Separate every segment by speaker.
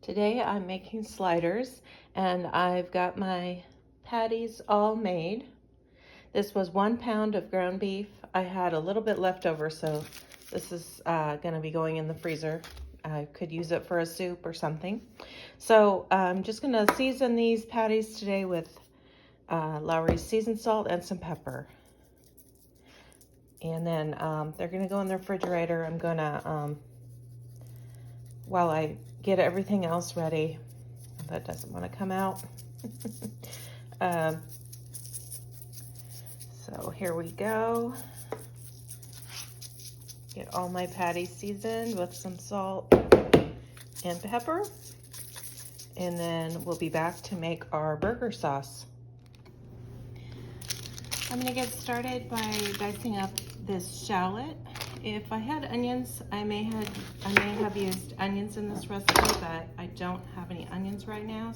Speaker 1: Today I'm making sliders and I've got my patties all made. This was 1 pound of ground beef. I had a little bit left over, so this is gonna be going in the freezer. I could use it for a soup or something. So I'm just gonna season these patties today with Lowry's seasoned salt and some pepper. And then they're gonna go in the refrigerator. I'm gonna, while I get everything else ready, that doesn't want to come out. So here we go. Get all my patties seasoned with some salt and pepper. And then we'll be back to make our burger sauce. I'm going to get started by dicing up this shallot. If I had onions, I may have used onions in this recipe, but I don't have any onions right now,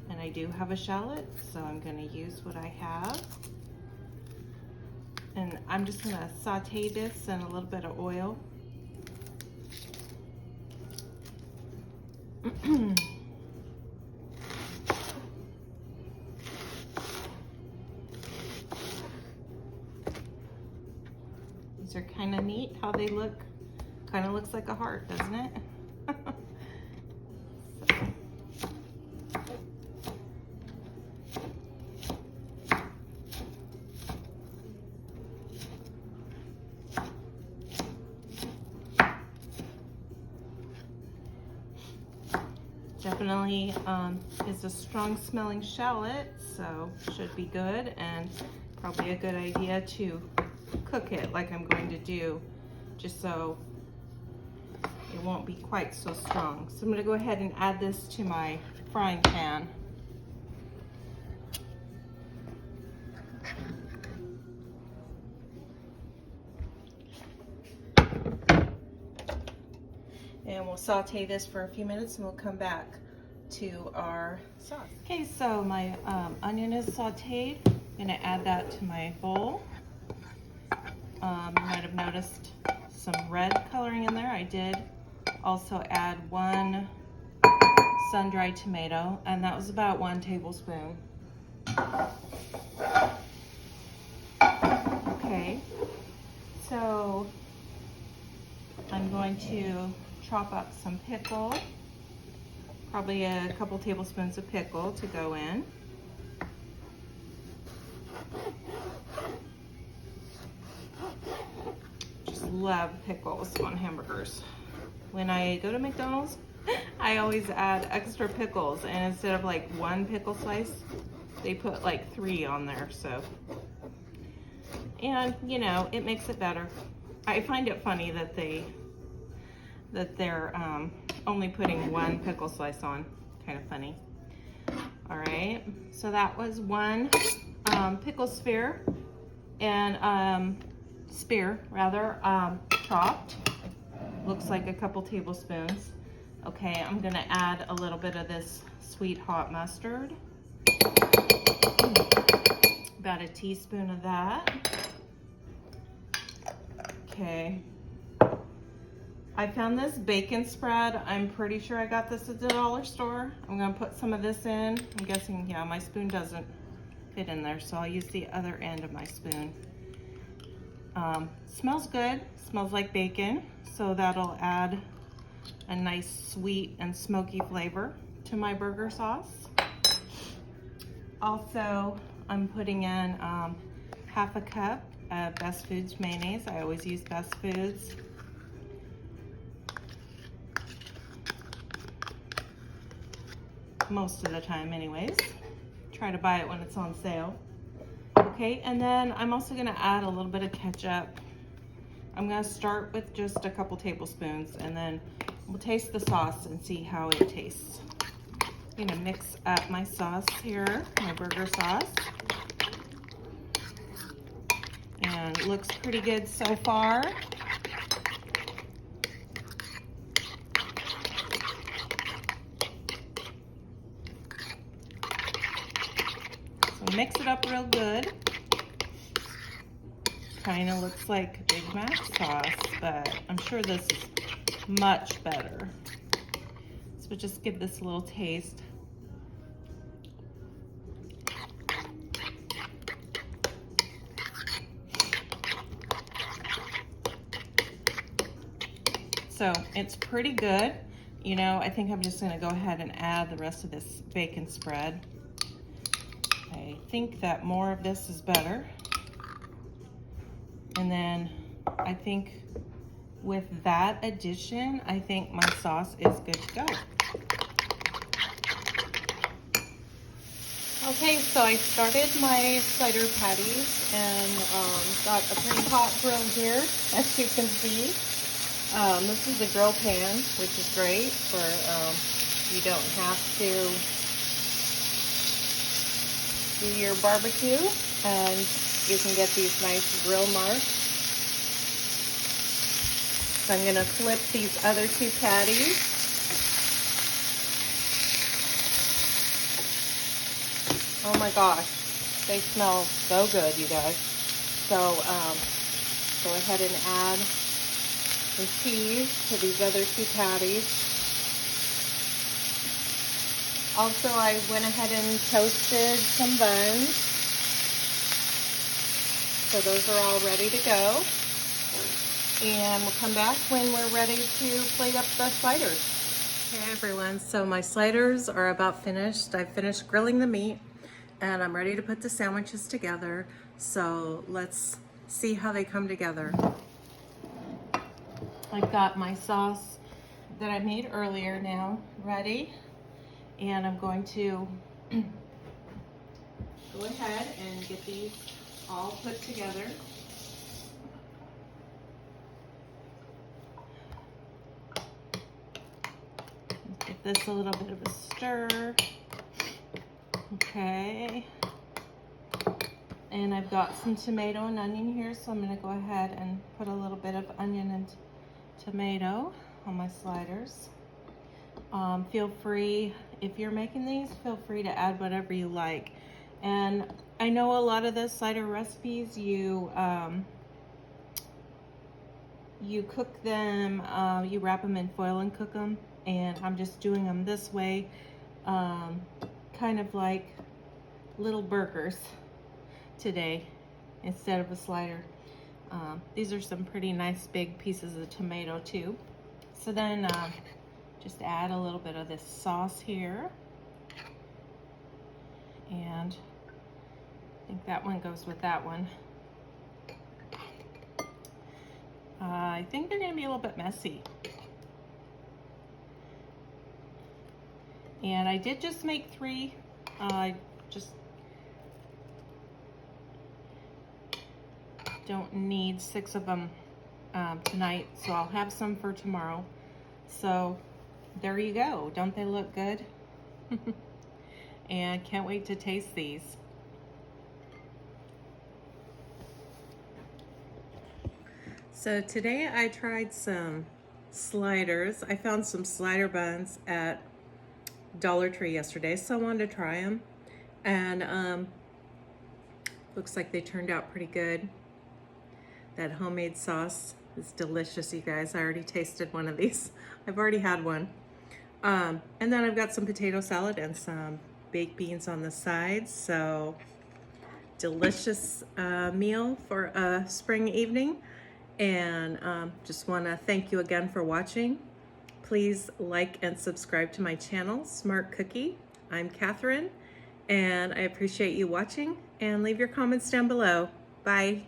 Speaker 1: and I do have a shallot, so I'm going to use what I have. And I'm just going to saute this in a little bit of oil. These are kind of neat how they look. Kind of looks like a heart, doesn't it? Definitely is a strong smelling shallot, so should be good, and probably a good idea to cook it like I'm going to do, just so it won't be quite so strong. So I'm going to go ahead and add this to my frying pan. And we'll saute this for a few minutes and we'll come back to our sauce. Okay, so my onion is sauteed. I'm gonna add that to my bowl. You might have noticed some red coloring in there. I did also add 1 sun-dried tomato, and that was about 1 tablespoon. Okay, so I'm going to chop up some pickle, probably a couple tablespoons of pickle to go in. Just love pickles on hamburgers. When I go to McDonald's, I always add extra pickles, and instead of like 1 pickle slice, they put like 3 on there, so. And you know, it makes it better. I find it funny that they're only putting 1 pickle slice on. Kind of funny. All right, so that was 1 pickle spear, and chopped. Looks like a couple tablespoons. Okay, I'm gonna add a little bit of this sweet hot mustard. About a teaspoon of that. Okay. I found this bacon spread. I'm pretty sure I got this at the dollar store. I'm gonna put some of this in. I'm guessing, yeah, my spoon doesn't fit in there, so I'll use the other end of my spoon. Smells good, smells like bacon, so that'll add a nice sweet and smoky flavor to my burger sauce. Also, I'm putting in half a cup of Best Foods mayonnaise. I always use Best Foods. Most of the time anyways. Try to buy it when it's on sale. Okay, and then I'm also gonna add a little bit of ketchup. I'm gonna start with just a couple tablespoons, and then we'll taste the sauce and see how it tastes. I'm gonna mix up my sauce here, my burger sauce. And it looks pretty good so far. Mix it up real good. Kind of looks like Big Mac sauce, but I'm sure this is much better. So just give this a little taste. So it's pretty good. You know, I think I'm just gonna go ahead and add the rest of this bacon spread. I think that more of this is better. And then I think with that addition, I think my sauce is good to go. Okay, so I started my slider patties and got a pretty hot grill here, as you can see. This is a grill pan, which is great for, you don't have to do your barbecue, and you can get these nice grill marks. So I'm gonna flip these other two patties. Oh my gosh, they smell so good, you guys. So go ahead and add some cheese to these other two patties. Also, I went ahead and toasted some buns. So those are all ready to go. And we'll come back when we're ready to plate up the sliders. Okay everyone, so my sliders are about finished. I've finished grilling the meat and I'm ready to put the sandwiches together. So let's see how they come together. I've got my sauce that I made earlier now ready, and I'm going to go ahead and get these all put together. Give this a little bit of a stir. Okay. And I've got some tomato and onion here, so I'm gonna go ahead and put a little bit of onion and tomato on my sliders. Feel free, if you're making these, feel free to add whatever you like. And I know a lot of the slider recipes, you cook them, you wrap them in foil and cook them, and I'm just doing them this way, kind of like Lil Burgers today instead of a slider. These are some pretty nice big pieces of tomato too. So then just add a little bit of this sauce here. And I think that one goes with that one. I think they're gonna be a little bit messy. And I did just make 3. Just don't need 6 of them tonight, so I'll have some for tomorrow. So there you go. Don't they look good? And can't wait to taste these. So today I tried some sliders. I found some slider buns at Dollar Tree yesterday, so I wanted to try them. And looks like they turned out pretty good. That homemade sauce is delicious, you guys. I already tasted one of these. I've already had one. And then I've got some potato salad and some baked beans on the side. So delicious meal for a spring evening. And just want to thank you again for watching. Please like and subscribe to my channel, Smart Cookie. I'm Catherine, and I appreciate you watching, and leave your comments down below. Bye.